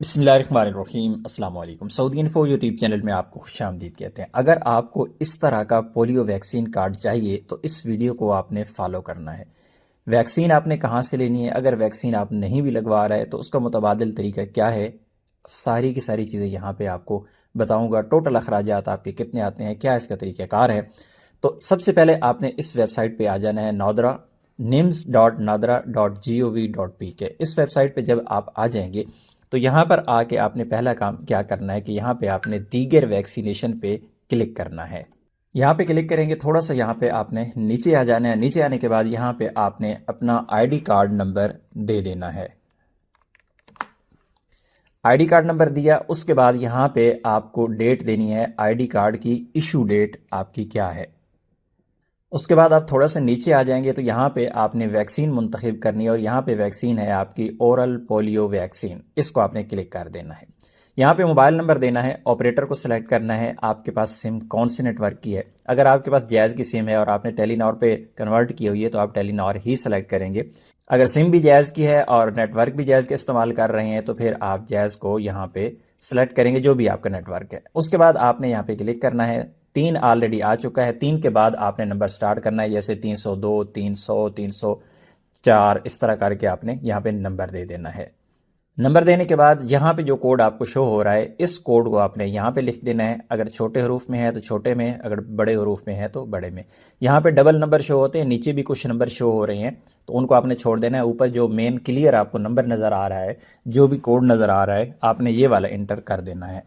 بسم اللہ الرحمن الرحیم۔ السلام علیکم۔ سعودی انفو یوٹیوب چینل میں آپ کو خوش آمدید کہتے ہیں۔ اگر آپ کو اس طرح کا پولیو ویکسین کارڈ چاہیے تو اس ویڈیو کو آپ نے فالو کرنا ہے۔ ویکسین آپ نے کہاں سے لینی ہے، اگر ویکسین آپ نہیں بھی لگوا رہا ہے تو اس کا متبادل طریقہ کیا ہے، ساری کی ساری چیزیں یہاں پہ آپ کو بتاؤں گا۔ ٹوٹل اخراجات آپ کے کتنے آتے ہیں، کیا اس کا طریقہ کار ہے۔ تو سب سے پہلے آپ نے اس ویب سائٹ پہ آ جانا ہے، نودرا nims.nadra.gov.pk۔ اس ویب سائٹ پہ جب آپ آ جائیں گے تو یہاں پر آ کے آپ نے پہلا کام کیا کرنا ہے کہ یہاں پہ آپ نے دیگر ویکسینیشن پہ کلک کرنا ہے۔ یہاں پہ کلک کریں گے، تھوڑا سا یہاں پہ آپ نے نیچے آ جانا ہے۔ نیچے آنے کے بعد یہاں پہ آپ نے اپنا آئی ڈی کارڈ نمبر دے دینا ہے۔ آئی ڈی کارڈ نمبر دیا، اس کے بعد یہاں پہ آپ کو ڈیٹ دینی ہے آئی ڈی کارڈ کی، ایشو ڈیٹ آپ کی کیا ہے۔ اس کے بعد آپ تھوڑا سا نیچے آ جائیں گے تو یہاں پہ آپ نے ویکسین منتخب کرنی ہے، اور یہاں پہ ویکسین ہے آپ کی اورل پولیو ویکسین، اس کو آپ نے کلک کر دینا ہے۔ یہاں پہ موبائل نمبر دینا ہے، آپریٹر کو سلیکٹ کرنا ہے، آپ کے پاس سم کون سے نیٹ ورک کی ہے۔ اگر آپ کے پاس جائز کی سم ہے اور آپ نے ٹیلی نار پہ کنورٹ کی ہوئی ہے تو آپ ٹیلی نار ہی سلیکٹ کریں گے۔ اگر سم بھی جائز کی ہے اور نیٹ ورک بھی جائز کا استعمال کر رہے ہیں تو پھر آپ جائز کو یہاں پہ سلیکٹ کریں گے، جو بھی آپ کا نیٹ ورک ہے۔ اس کے بعد آپ نے یہاں پہ کلک کرنا ہے۔ 3 آلریڈی آ چکا ہے، 3 کے بعد آپ نے نمبر سٹارٹ کرنا ہے، جیسے 302 300 304 اس طرح کر کے آپ نے یہاں پہ نمبر دے دینا ہے۔ نمبر دینے کے بعد یہاں پہ جو کوڈ آپ کو شو ہو رہا ہے، اس کوڈ کو آپ نے یہاں پہ لکھ دینا ہے۔ اگر چھوٹے حروف میں ہے تو چھوٹے میں، اگر بڑے حروف میں ہے تو بڑے میں۔ یہاں پہ ڈبل نمبر شو ہوتے ہیں، نیچے بھی کچھ نمبر شو ہو رہے ہیں تو ان کو آپ نے چھوڑ دینا ہے۔ اوپر جو مین کلیئر آپ کو نمبر نظر آ رہا ہے، جو بھی کوڈ نظر آ رہا ہے، آپ نے یہ والا انٹر کر دینا ہے۔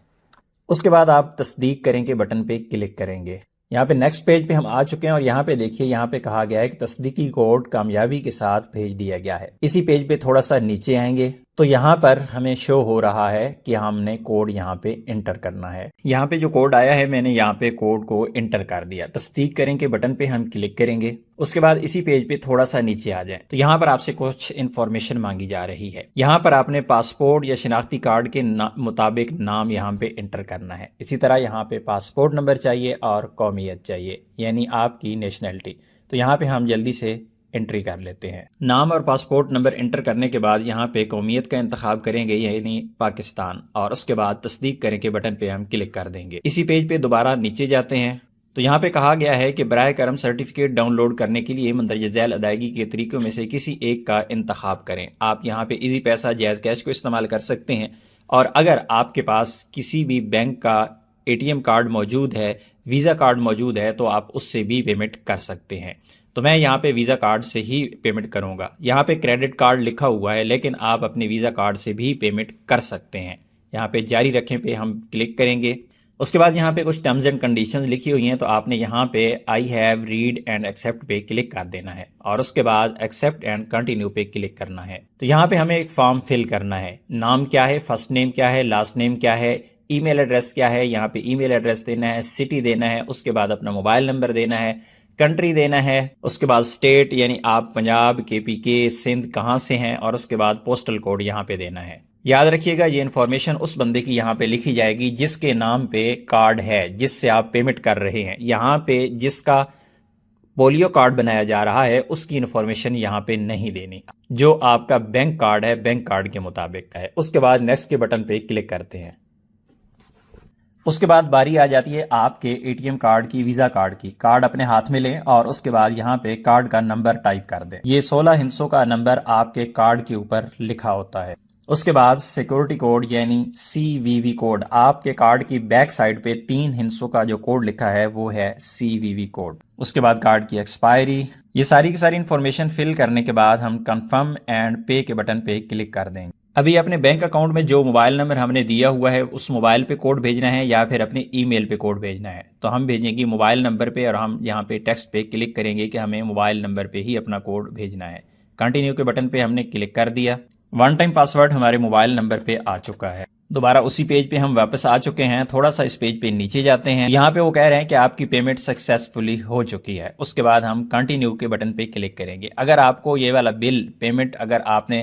اس کے بعد آپ تصدیق کریں کے بٹن پہ کلک کریں گے۔ یہاں پہ نیکسٹ پیج پہ ہم آ چکے ہیں، اور یہاں پہ دیکھیے یہاں پہ کہا گیا ہے کہ تصدیقی کوڈ کامیابی کے ساتھ بھیج دیا گیا ہے۔ اسی پیج پہ تھوڑا سا نیچے آئیں گے تو یہاں پر ہمیں شو ہو رہا ہے کہ ہم نے کوڈ یہاں پہ انٹر کرنا ہے۔ یہاں پہ جو کوڈ آیا ہے میں نے یہاں پہ کوڈ کو انٹر کر دیا۔ تصدیق کریں کے بٹن پہ ہم کلک کریں گے۔ اس کے بعد اسی پیج پہ تھوڑا سا نیچے آ جائیں تو یہاں پر آپ سے کچھ انفارمیشن مانگی جا رہی ہے۔ یہاں پر آپ نے پاسپورٹ یا شناختی کارڈ کے مطابق نام یہاں پہ انٹر کرنا ہے۔ اسی طرح یہاں پہ پاسپورٹ نمبر چاہیے اور قومیت چاہیے، یعنی آپ کی نیشنلٹی۔ تو یہاں پہ ہم جلدی سے انٹری کر لیتے ہیں۔ نام اور پاسپورٹ نمبر انٹر کرنے کے بعد یہاں پہ قومیت کا انتخاب کریں گے، یعنی پاکستان، اور اس کے بعد تصدیق کریں کے بٹن پہ ہم کلک کر دیں گے۔ اسی پیج پہ دوبارہ نیچے جاتے ہیں تو یہاں پہ کہا گیا ہے کہ براہ کرم سرٹیفکیٹ ڈاؤن لوڈ کرنے کے لیے مندرجہ ذیل ادائیگی کے طریقوں میں سے کسی ایک کا انتخاب کریں۔ آپ یہاں پہ ایزی پیسہ، جائز کیش کو استعمال کر سکتے ہیں، اور اگر آپ کے پاس کسی بھی بینک کا اے ٹی ایم کارڈ موجود ہے، ویزا کارڈ موجود ہے، تو آپ اس سے بھی پیمنٹ کر سکتے ہیں۔ تو میں یہاں پہ ویزا کارڈ سے ہی پیمنٹ کروں گا۔ یہاں پہ کریڈٹ کارڈ لکھا ہوا ہے، لیکن آپ اپنے ویزا کارڈ سے بھی پیمنٹ کر سکتے ہیں۔ یہاں پہ جاری رکھیں پہ ہم کلک کریں گے۔ اس کے بعد یہاں پہ کچھ ٹرمز اینڈ کنڈیشنز لکھی ہوئی ہیں تو آپ نے یہاں پہ I have read and accept پہ کلک کر دینا ہے، اور اس کے بعد ایکسیپٹ اینڈ کنٹینیو پہ کلک کرنا ہے۔ تو یہاں پہ ہمیں ایک فارم فل کرنا ہے۔ نام کیا ہے، فرسٹ نیم کیا ہے، لاسٹ نیم کیا ہے، ای میل ایڈریس کیا ہے، یہاں پہ ای میل ایڈریس دینا ہے، سٹی دینا ہے، اس کے بعد اپنا موبائل نمبر دینا ہے، کنٹری دینا ہے، اس کے بعد اسٹیٹ یعنی آپ پنجاب، کے پی کے، سندھ کہاں سے ہیں، اور اس کے بعد پوسٹل کوڈ یہاں پہ دینا ہے۔ یاد رکھیے گا یہ انفارمیشن اس بندے کی یہاں پہ لکھی جائے گی جس کے نام پہ کارڈ ہے، جس سے آپ پیمنٹ کر رہے ہیں۔ یہاں پہ جس کا پولیو کارڈ بنایا جا رہا ہے اس کی انفارمیشن یہاں پہ نہیں دینی، جو آپ کا بینک کارڈ ہے بینک کارڈ کے مطابق کا ہے۔ اس کے بعد نیکسٹ کے بٹن پہ کلک کرتے ہیں۔ اس کے بعد باری آ جاتی ہے آپ کے اے ٹی ایم کارڈ کی، ویزا کارڈ کی۔ کارڈ اپنے ہاتھ میں لیں اور اس کے بعد یہاں پہ کارڈ کا نمبر ٹائپ کر دیں۔ یہ 16 ہندسوں کا نمبر آپ کے کارڈ کے اوپر لکھا ہوتا ہے۔ اس کے بعد سیکورٹی کوڈ یعنی CVV کوڈ، آپ کے کارڈ کی بیک سائڈ پہ 3 ہندسوں کا جو کوڈ لکھا ہے وہ ہے CVV کوڈ۔ اس کے بعد کارڈ کی ایکسپائری۔ یہ ساری کی ساری انفارمیشن فل کرنے کے بعد ہم کنفرم اینڈ پے کے بٹن پہ کلک کر دیں گے۔ ابھی اپنے بینک اکاؤنٹ میں جو موبائل نمبر ہم نے دیا ہوا ہے اس موبائل پہ کوڈ بھیجنا ہے یا پھر اپنے ای میل پہ کوڈ بھیجنا ہے، تو ہم بھیجیں گے موبائل نمبر پہ، اور ہم یہاں پہ ٹیکسٹ پہ کلک کریں گے کہ ہمیں موبائل نمبر پہ ہی اپنا کوڈ بھیجنا ہے۔ کنٹینیو کے بٹن پہ ہم نے کلک کر دیا۔ ون ٹائم پاسورڈ ہمارے موبائل نمبر پہ آ چکا ہے۔ دوبارہ اسی پیج پہ ہم واپس آ چکے ہیں۔ تھوڑا سا اس پیج پہ نیچے جاتے ہیں، یہاں پہ وہ کہہ رہے ہیں کہ آپ کی پیمنٹ سکسیسفلی ہو چکی ہے۔ اس کے بعد ہم کنٹینیو کے بٹن پہ کلک کریں گے۔ اگر آپ کو یہ والا بل پیمنٹ اگر آپ نے